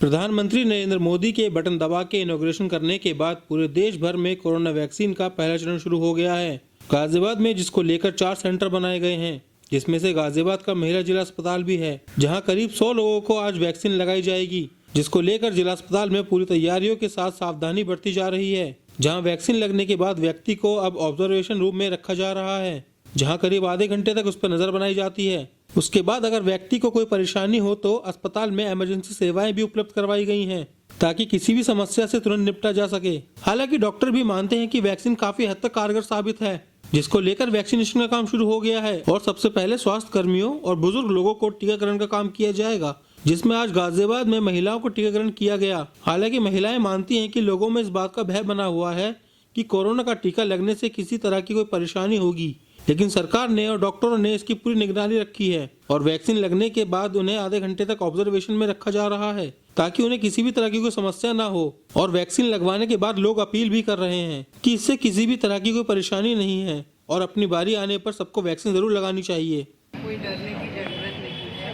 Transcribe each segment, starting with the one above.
प्रधानमंत्री नरेंद्र मोदी के बटन दबा के इनॉग्रेशन करने के बाद पूरे देश भर में कोरोना वैक्सीन का पहला चरण शुरू हो गया है। गाजियाबाद में जिसको लेकर 4 सेंटर बनाए गए हैं, जिसमें से गाजियाबाद का महिला जिला अस्पताल भी है, जहां करीब 100 लोगों को आज वैक्सीन लगाई जाएगी, जिसको लेकर जिला अस्पताल में पूरी तैयारियों के साथ सावधानी बरती जा रही है। जहां वैक्सीन लगने के बाद व्यक्ति को अब ऑब्जर्वेशन रूम में रखा जा रहा है, जहां करीब आधे घंटे तक उस पर नजर बनाई जाती है। उसके बाद अगर व्यक्ति को कोई परेशानी हो तो अस्पताल में इमरजेंसी सेवाएं भी उपलब्ध करवाई गई हैं, ताकि किसी भी समस्या से तुरंत निपटा जा सके। हालांकि डॉक्टर भी मानते हैं कि वैक्सीन काफी हद तक कारगर साबित है, जिसको लेकर वैक्सीनेशन का काम शुरू हो गया है और सबसे पहले स्वास्थ्य कर्मियों और बुजुर्ग लोगों को टीकाकरण का काम किया जाएगा, जिसमें आज गाजियाबाद में महिलाओं को टीकाकरण किया गया। हालांकि महिलाएं मानती हैं कि लोगों में इस बात का भय बना हुआ है कि कोरोना का टीका लगने से किसी तरह की कोई परेशानी होगी, लेकिन सरकार ने और डॉक्टरों ने इसकी पूरी निगरानी रखी है और वैक्सीन लगने के बाद उन्हें आधे घंटे तक ऑब्जर्वेशन में रखा जा रहा है, ताकि उन्हें किसी भी तरह की कोई समस्या ना हो। और वैक्सीन लगवाने के बाद लोग अपील भी कर रहे हैं कि इससे किसी भी तरह की कोई परेशानी नहीं है और अपनी बारी आने पर सबको वैक्सीन जरूर लगानी चाहिए। कोई डरने की जरूरत नहीं है,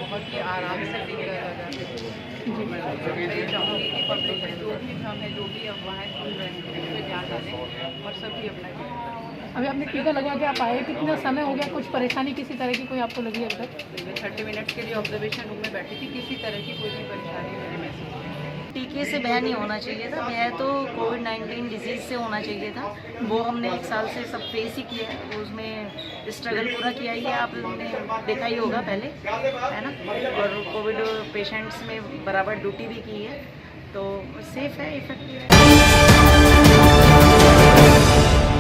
बहुत ही आराम से टीका लगा सकते हैं। मैं चाहूँगी कि पब्लिक में जो भी भ्रम है, जो भी अफवाहें सुन रहे हैं, उस पर ध्यान डालें और सभी अपना टीका करें। अभी आपने टीका लगवा के आप आए, कितना समय हो गया? कुछ परेशानी किसी तरह की कोई आपको लगी अभी तक? मैं 30 मिनट्स के लिए ऑब्जर्वेशन रूम में बैठी थी, किसी तरह की कोई भी परेशानी मैंने महसूस नहीं। टीके से भय नहीं होना चाहिए था, भय तो कोविड-19 डिजीज़ से होना चाहिए था। वो हमने 1 साल से सब फेस ही किया है, उसमें स्ट्रगल पूरा किया ही है। आपने देखा ही होगा पहले, है ना। और कोविड पेशेंट्स में बराबर ड्यूटी भी की है, तो सेफ है, इफेक्टिव है।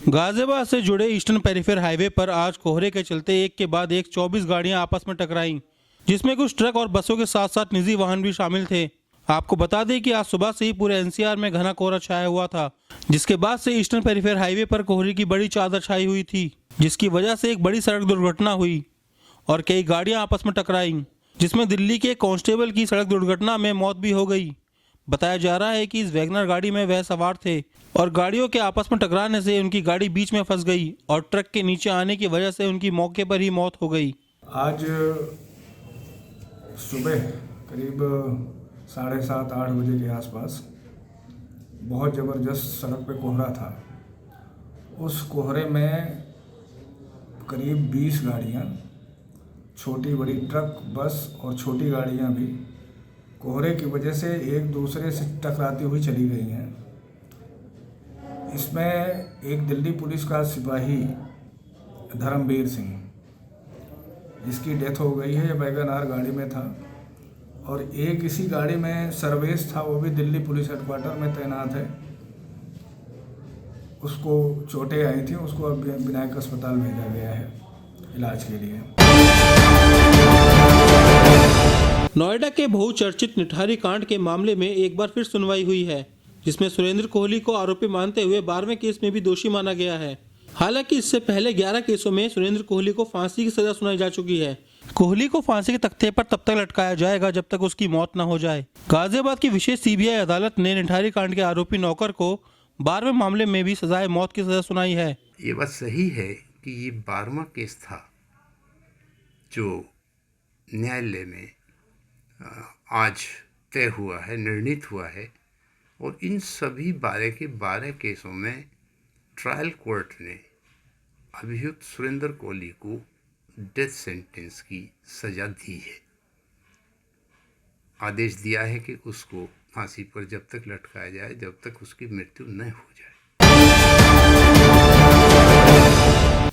गाजियाबाद से जुड़े ईस्टर्न पेरिफेर हाईवे पर आज कोहरे के चलते एक के बाद एक 24 गाड़ियां आपस में टकराईं, जिसमें कुछ ट्रक और बसों के साथ साथ निजी वाहन भी शामिल थे। आपको बता दें कि आज सुबह से ही पूरे एनसीआर में घना कोहरा छाया हुआ था, जिसके बाद से ईस्टर्न पेरिफेर हाईवे पर कोहरे की बड़ी चादर छाई हुई थी, जिसकी वजह से एक बड़ी सड़क दुर्घटना हुई और कई गाड़ियां आपस में टकराईं, जिसमें दिल्ली के कांस्टेबल की सड़क दुर्घटना में मौत भी हो गई। बताया जा रहा है कि इस वैगनर गाड़ी में वह सवार थे और गाड़ियों के आपस में टकराने से उनकी गाड़ी बीच में फंस गई और ट्रक के नीचे आने की वजह से उनकी मौके पर ही मौत हो गई। आज सुबह करीब 7:30-8 बजे के आसपास बहुत ज़बरदस्त सड़क पे कोहरा था। उस कोहरे में करीब 20 गाड़ियाँ, छोटी बड़ी ट्रक, बस और छोटी गाड़ियाँ भी कोहरे की वजह से एक दूसरे से टकराती हुई चली गई हैं। इसमें एक दिल्ली पुलिस का सिपाही धर्मवीर सिंह, जिसकी डेथ हो गई है, वैगन आर गाड़ी में था, और एक इसी गाड़ी में सर्वेश था, वो भी दिल्ली पुलिस हेडक्वार्टर में तैनात है। उसको चोटें आई थी, उसको अब विनायक अस्पताल भेजा गया है इलाज के लिए। नोएडा के बहुचर्चित निठारी कांड के मामले में एक बार फिर सुनवाई हुई है, जिसमें सुरेंद्र कोहली को आरोपी मानते हुए 12वें केस में भी दोषी माना गया है। हालांकि इससे पहले 11 केसों में सुरेंद्र कोहली को फांसी की सजा सुनाई जा चुकी है। कोहली को फांसी के तख्ते पर तब तक लटकाया जाएगा जब तक उसकी मौत न हो जाए। गाजियाबाद की विशेष सीबीआई अदालत ने निठारी कांड के आरोपी नौकर को 12वें मामले में भी सजाए मौत की सजा सुनाई है। ये बात सही है कि ये 12वां केस था जो न्यायालय में आज तय हुआ है, निर्णित हुआ है, और इन सभी 12 के 12 केसों में ट्रायल कोर्ट ने अभियुक्त सुरेंद्र कोहली को डेथ सेंटेंस की सजा दी है। आदेश दिया है कि उसको फांसी पर जब तक लटकाया जाए जब तक उसकी मृत्यु न हो जाए।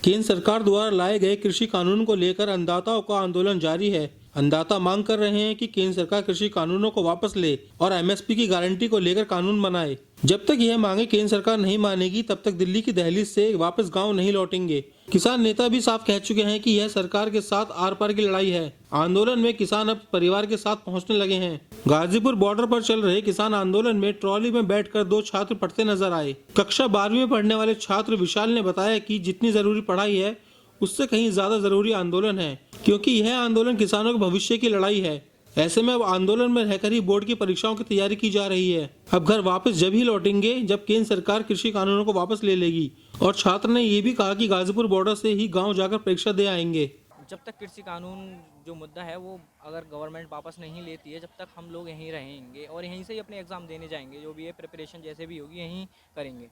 केंद्र सरकार द्वारा लाए गए कृषि कानून को लेकर अन्नदाताओं का आंदोलन जारी है। अन्नदाता मांग कर रहे हैं कि केंद्र सरकार कृषि कानूनों को वापस ले और एमएसपी की गारंटी को लेकर कानून बनाए। जब तक यह मांगे केंद्र सरकार नहीं मानेगी, तब तक दिल्ली की दहलीज से वापस गांव नहीं लौटेंगे। किसान नेता भी साफ कह चुके हैं कि यह सरकार के साथ आर पार की लड़ाई है। आंदोलन में किसान अब परिवार के साथ पहुंचने लगे हैं। गाजीपुर बॉर्डर पर चल रहे किसान आंदोलन में ट्रॉली में बैठकर 2 छात्र पढ़ते नजर आए। कक्षा 12वीं में पढ़ने वाले छात्र विशाल ने बताया कि जितनी जरूरी पढ़ाई है उससे कहीं ज्यादा जरूरी आंदोलन है, क्योंकि यह आंदोलन किसानों के भविष्य की लड़ाई है। ऐसे में अब आंदोलन में रहकर ही बोर्ड की परीक्षाओं की तैयारी की जा रही है। अब घर वापस जब ही लौटेंगे जब केंद्र सरकार कृषि कानूनों को वापस ले लेगी। और छात्र ने ये भी कहा कि गाजीपुर बॉर्डर से ही गांव जाकर परीक्षा दे आएंगे। जब तक कृषि कानून जो मुद्दा है वो अगर गवर्नमेंट वापस नहीं लेती है, जब तक हम लोग यहीं रहेंगे और यहीं से ही अपने एग्ज़ाम देने जाएंगे, जो भी है प्रिपरेशन जैसे भी होगी यहीं करेंगे।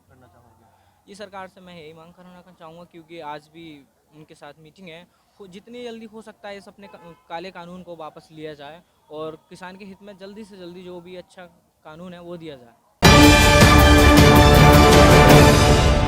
करना चाहोगे? ये सरकार से मैं यही मांग करना चाहूँगा, क्योंकि आज भी उनके साथ मीटिंग है, जितनी जल्दी हो सकता है इस अपने काले कानून को वापस लिया जाए और किसान के हित में जल्दी से जल्दी जो भी अच्छा कानून है वो दिया जाए।